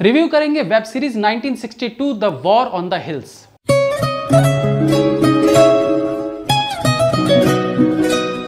Review करेंगे web series 1962 the war on the hills.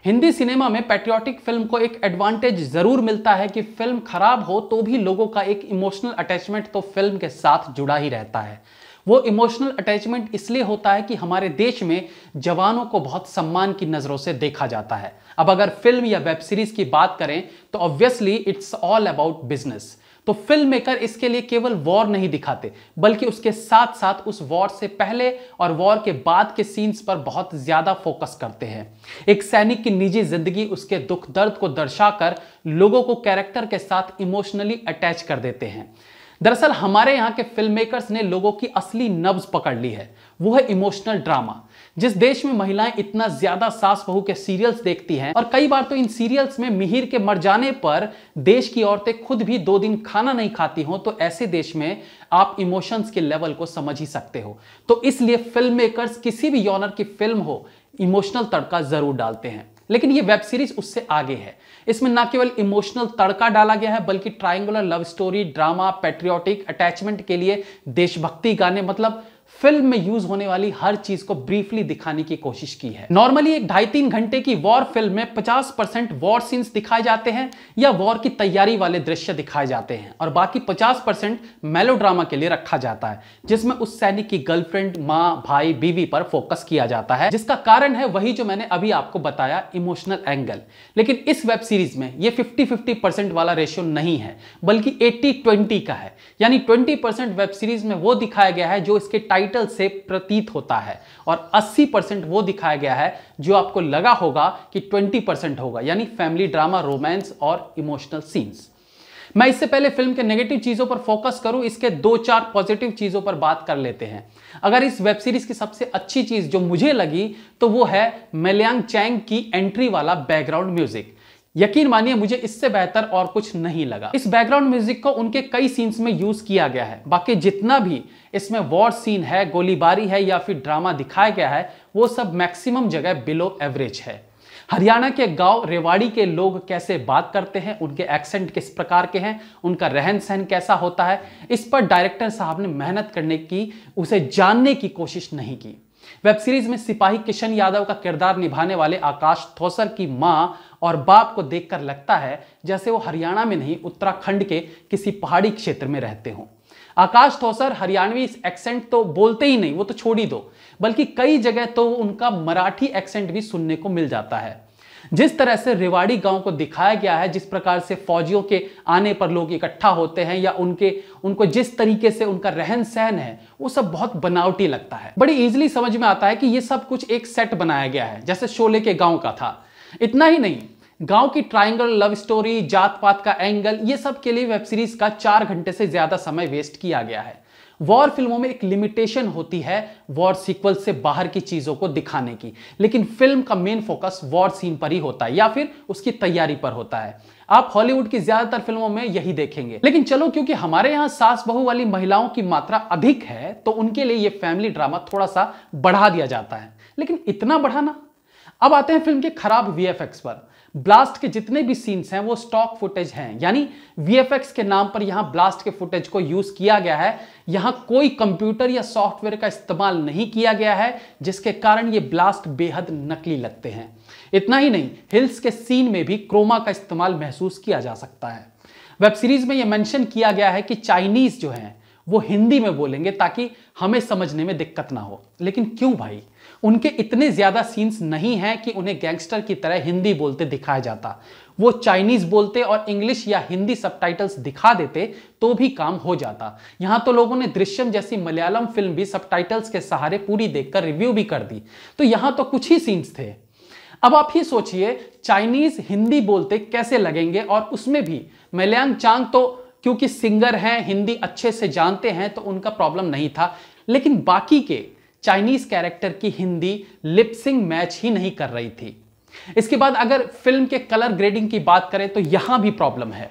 Hindi cinema में patriotic film को एक एडवांटेज जरूर मिलता है कि फिल्म खराब हो तो भी लोगों का एक इमोशनल अटैचमेंट तो फिल्म के साथ जुड़ा ही रहता है। वो इमोशनल अटैचमेंट इसलिए होता है कि हमारे देश में जवानों को बहुत सम्मान की नजरों से देखा जाता है। अब अगर फिल्म या वेब सीरीज की बात करें तो obviously it's all about business. तो फिल्म मेकर इसके लिए केवल वॉर नहीं दिखाते बल्कि उसके साथ साथ उस वॉर से पहले और वॉर के बाद के सीन्स पर बहुत ज्यादा फोकस करते हैं। एक सैनिक की निजी जिंदगी, उसके दुख दर्द को दर्शाकर लोगों को कैरेक्टर के साथ इमोशनली अटैच कर देते हैं। दरअसल हमारे यहाँ के फिल्म मेकर्स ने लोगों की असली नब्ज पकड़ ली है, वो है इमोशनल ड्रामा। जिस देश में महिलाएं इतना ज्यादा सास बहू के सीरियल्स देखती हैं और कई बार तो इन सीरियल्स में मिहिर के मर जाने पर देश की औरतें खुद भी 2 दिन खाना नहीं खाती हों, तो ऐसे देश में आप इमोशंस के लेवल को समझ ही सकते हो। तो इसलिए फिल्म मेकर्स किसी भी जॉनर की फिल्म हो, इमोशनल तड़का जरूर डालते हैं। लेकिन ये वेब सीरीज उससे आगे है। इसमें ना केवल इमोशनल तड़का डाला गया है बल्कि triangular love story, drama, patriotic attachment के लिए देशभक्ति गाने, मतलब फिल्म में यूज होने वाली हर चीज को ब्रीफली दिखाने की कोशिश की है। नॉर्मली एक 2.5-3 घंटे की वॉर फिल्म में 50% वॉर सीन्स दिखाए जाते हैं या वॉर की तैयारी वाले दृश्य दिखाए जाते हैं और बाकी 50% मेलोड्रामा के लिए रखा जाता है, जिसमें उस सैनिक की गर्लफ्रेंड, मां, भाई, बीवी पर फोकस किया जाता है, जिसका कारण है वही जो मैंने अभी आपको बताया, इमोशनल एंगल। लेकिन इस वेब सीरीज में ये 50-50% वाला रेशियो नहीं है बल्कि 80-20 का है। यानी 20% वेब सीरीज में वो दिखाया गया है जो इसके टाइटल से प्रतीत होता है और 80% वो दिखाया गया है जो आपको लगा होगा कि 20% होगा, यानी फैमिली ड्रामा, रोमांस और इमोशनल सीन्स। मैं इससे पहले फिल्म के नेगेटिव चीजों पर फोकस करूं, इसके 2-4 पॉजिटिव चीजों पर बात कर लेते हैं। अगर इस वेब सीरीज की सबसे अच्छी चीज जो मुझे लगी तो वो है मेलियांग चैंग की एंट्री वाला बैकग्राउंड म्यूजिक। यकीन मानिए मुझे इससे बेहतर और कुछ नहीं लगा। इस बैकग्राउंड म्यूजिक को उनके कई सीन्स में यूज किया गया है। बाकी जितना भी इसमें वॉर सीन है, गोलीबारी है या फिर ड्रामा दिखाया गया है, वो सब मैक्सिमम जगह बिलो एवरेज है। हरियाणा के गांव रेवाड़ी के लोग कैसे बात करते हैं, उनके एक्सेंट किस प्रकार के हैं, उनका रहन सहन कैसा होता है, इस पर डायरेक्टर साहब ने मेहनत करने की, उसे जानने की कोशिश नहीं की। वेब सीरीज में सिपाही किशन यादव का किरदार निभाने वाले आकाश थोसर की मां और बाप को देखकर लगता है जैसे वो हरियाणा में नहीं, उत्तराखंड के किसी पहाड़ी क्षेत्र में रहते हों। आकाश थोसर हरियाणवी एक्सेंट तो बोलते ही नहीं, वो तो छोड़ ही दो, बल्कि कई जगह तो उनका मराठी एक्सेंट भी सुनने को मिल जाता है। जिस तरह से रेवाड़ी गांव को दिखाया गया है, जिस प्रकार से फौजियों के आने पर लोग इकट्ठा होते हैं या उनको जिस तरीके से उनका रहन सहन है, वो सब बहुत बनावटी लगता है। बड़ी इजीली समझ में आता है कि ये सब कुछ एक सेट बनाया गया है, जैसे शोले के गांव का था। इतना ही नहीं, गांव की ट्रायंगल लव स्टोरी, जात पात का एंगल, ये सब के लिए वेब सीरीज का 4 घंटे से ज्यादा समय वेस्ट किया गया है। वॉर फिल्मों में एक लिमिटेशन होती है वॉर सीक्वल से बाहर की चीजों को दिखाने की, लेकिन फिल्म का मेन फोकस वॉर सीन पर ही होता है या फिर उसकी तैयारी पर होता है। आप हॉलीवुड की ज्यादातर फिल्मों में यही देखेंगे। लेकिन चलो, क्योंकि हमारे यहाँ सास बहू वाली महिलाओं की मात्रा अधिक है तो उनके लिए यह फैमिली ड्रामा थोड़ा सा बढ़ा दिया जाता है। लेकिन इतना बढ़ाना। अब आते हैं फिल्म के खराब वीएफएक्स पर। ब्लास्ट के जितने भी सीन्स हैं वो स्टॉक फुटेज हैं, यानी वीएफएक्स के नाम पर यहां ब्लास्ट के फुटेज को यूज किया गया है। यहां कोई कंप्यूटर या सॉफ्टवेयर का इस्तेमाल नहीं किया गया है, जिसके कारण ये ब्लास्ट बेहद नकली लगते हैं। इतना ही नहीं, हिल्स के सीन में भी क्रोमा का इस्तेमाल महसूस किया जा सकता है। वेब सीरीज में यह मेंशन किया गया है कि चाइनीज जो हैं वो हिंदी में बोलेंगे ताकि हमें समझने में दिक्कत ना हो। लेकिन क्यों भाई? उनके इतने ज्यादा सीन्स नहीं हैं कि उन्हें गैंगस्टर की तरह हिंदी बोलते दिखाया जाता। वो चाइनीज बोलते और इंग्लिश या हिंदी सबटाइटल्स दिखा देते तो भी काम हो जाता। यहां तो लोगों ने दृश्यम जैसी मलयालम फिल्म भी सबटाइटल्स के सहारे पूरी देखकर रिव्यू भी कर दी, तो यहां तो कुछ ही सीन्स थे। अब आप ही सोचिए, चाइनीज हिंदी बोलते कैसे लगेंगे, और उसमें भी मेलियांग चांग तो क्योंकि सिंगर हैं, हिंदी अच्छे से जानते हैं, तो उनका प्रॉब्लम नहीं था। लेकिन बाकी के चाइनीज कैरेक्टर की हिंदी लिपसिंग मैच ही नहीं कर रही थी। इसके बाद अगर फिल्म के कलर ग्रेडिंग की बात करें तो यहां भी प्रॉब्लम है।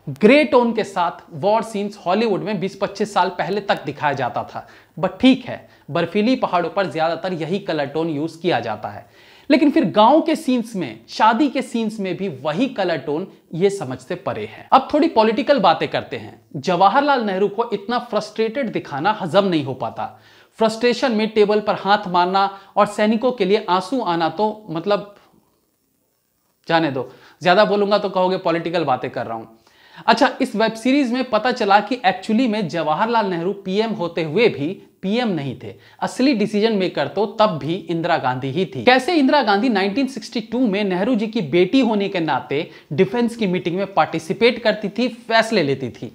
ग्रे टोन के साथ वॉर सीन्स हॉलीवुड में 20-25 साल पहले तक दिखाया जाता था, बट ठीक है, बर्फीली पहाड़ों पर ज्यादातर यही कलर टोन यूज किया जाता है। लेकिन फिर गांव के सीन्स में, शादी के सीन्स में भी वही कलर टोन, ये समझ से परे है। अब थोड़ी पॉलिटिकल बातें करते हैं। जवाहरलाल नेहरू को इतना फ्रस्ट्रेटेड दिखाना हजम नहीं हो पाता। फ्रस्ट्रेशन में टेबल पर हाथ मारना और सैनिकों के लिए आंसू आना तो मतलब जाने दो, ज्यादा बोलूंगा तो कहोगे पॉलिटिकल बातें कर रहा हूं। अच्छा, इस वेब सीरीज में पता चला कि एक्चुअली में जवाहरलाल नेहरू पीएम होते हुए भी पीएम नहीं थे। असली डिसीजन मेकर तो तब भी इंदिरा गांधी ही थी। कैसे इंदिरा गांधी 1962 में नेहरू जी की बेटी होने के नाते डिफेंस की मीटिंग में पार्टिसिपेट करती थी, फैसले लेती थी।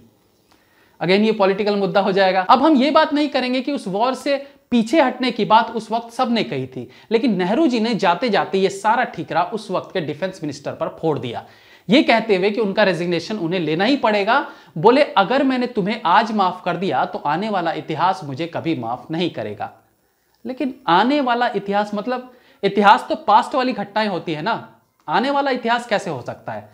अगेन ये पॉलिटिकल मुद्दा हो जाएगा। अब हम ये बात नहीं करेंगे कि उस वॉर से पीछे हटने की बात उस वक्त सबने कही थी, लेकिन नेहरू जी ने जाते जाते ये सारा ठीकरा उस वक्त के डिफेंस मिनिस्टर पर फोड़ दिया, ये कहते हुए कि उनका रेजिग्नेशन उन्हें लेना ही पड़ेगा। बोले अगर मैंने तुम्हें आज माफ कर दिया तो आने वाला इतिहास मुझे कभी माफ नहीं करेगा। लेकिन आने वाला इतिहास मतलब इतिहास तो पास्ट वाली घटनाएं होती है ना, आने वाला इतिहास कैसे हो सकता है,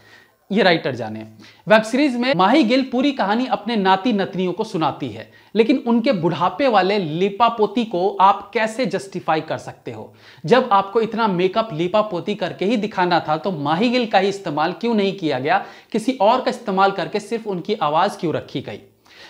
ये राइटर जाने। वेब सीरीज में माही गिल पूरी कहानी अपने नाती नतनियों को सुनाती है, लेकिन उनके बुढ़ापे वाले लीपापोती को आप कैसे जस्टिफाई कर सकते हो? जब आपको इतना मेकअप लीपापोती करके ही दिखाना था तो माही गिल का ही इस्तेमाल क्यों नहीं किया गया, किसी और का इस्तेमाल करके सिर्फ उनकी आवाज क्यों रखी गई?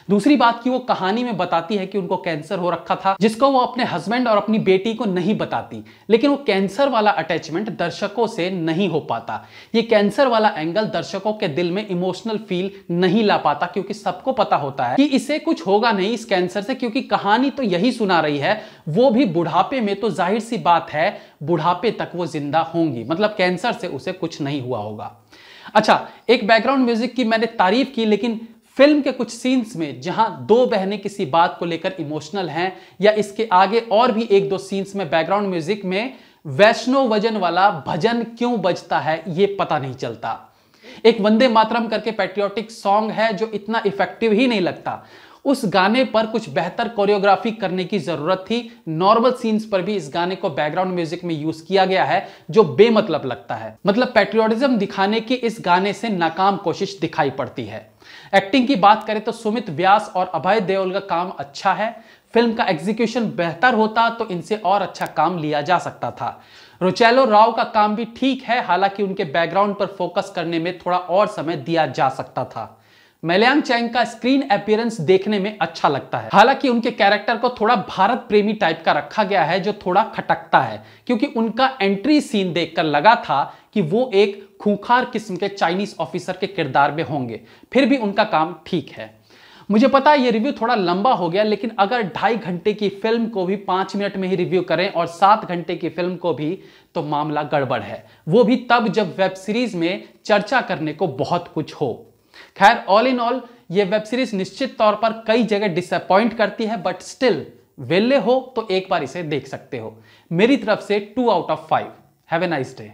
दूसरी बात कि वो कहानी में बताती है कि उनको कैंसर हो रखा था, जिसको वो अपने हस्बैंड और अपनी बेटी को नहीं बताती, लेकिन वो कैंसर वाला अटैचमेंट दर्शकों से नहीं हो पाता। ये कैंसर वाला एंगल दर्शकों के दिल में इमोशनल फील नहीं ला पाता, क्योंकि सबको पता होता है कि इसे कुछ होगा नहीं इस कैंसर से, क्योंकि कहानी तो यही सुना रही है, वो भी बुढ़ापे में, तो जाहिर सी बात है बुढ़ापे तक वो जिंदा होंगी, मतलब कैंसर से उसे कुछ नहीं हुआ होगा। अच्छा, एक बैकग्राउंड म्यूजिक की मैंने तारीफ की, लेकिन फिल्म के कुछ सीन्स में जहां दो बहनें किसी बात को लेकर इमोशनल हैं, या इसके आगे और भी एक दो सीन्स में बैकग्राउंड म्यूजिक में वैष्णव वजन वाला भजन क्यों बजता है ये पता नहीं चलता। एक वंदे मातरम करके पैट्रियोटिक सॉन्ग है जो इतना इफेक्टिव ही नहीं लगता। उस गाने पर कुछ बेहतर कोरियोग्राफी करने की जरूरत थी। नॉर्मल सीन्स पर भी इस गाने को बैकग्राउंड म्यूजिक में यूज किया गया है जो बेमतलब लगता है। मतलब पैट्रियोटिज्म दिखाने की इस गाने से नाकाम कोशिश दिखाई पड़ती है। एक्टिंग की बात करें तो सुमित व्यास और अभय देओल का काम अच्छा है। फिल्म का एग्जीक्यूशन बेहतर होता तो इनसे और अच्छा काम लिया जा सकता था। रुचेलो राव का काम भी ठीक है, हालांकि उनके बैकग्राउंड पर फोकस करने में थोड़ा और समय दिया जा सकता था। मलयांग चैंग का स्क्रीन अपीयरेंस देखने में अच्छा लगता है, हालांकि उनके कैरेक्टर को थोड़ा भारत प्रेमी टाइप का रखा गया है जो थोड़ा खटकता है, क्योंकि उनका एंट्री सीन देखकर लगा था कि वो एक खूंखार किस्म के चाइनीज ऑफिसर के किरदार में होंगे। फिर भी उनका काम ठीक है। मुझे पता है ये रिव्यू थोड़ा लंबा हो गया, लेकिन अगर 2.5 घंटे की फिल्म को भी 5 मिनट में ही रिव्यू करें और 7 घंटे की फिल्म को भी, तो मामला गड़बड़ है। वो भी तब जब वेब सीरीज में चर्चा करने को बहुत कुछ हो। खैर, ऑल इन ऑल ये वेब सीरीज निश्चित तौर पर कई जगह डिसअपॉइंट करती है, बट स्टिल वेले हो तो एक बार इसे देख सकते हो। मेरी तरफ से 2 out of 5। Have a nice day.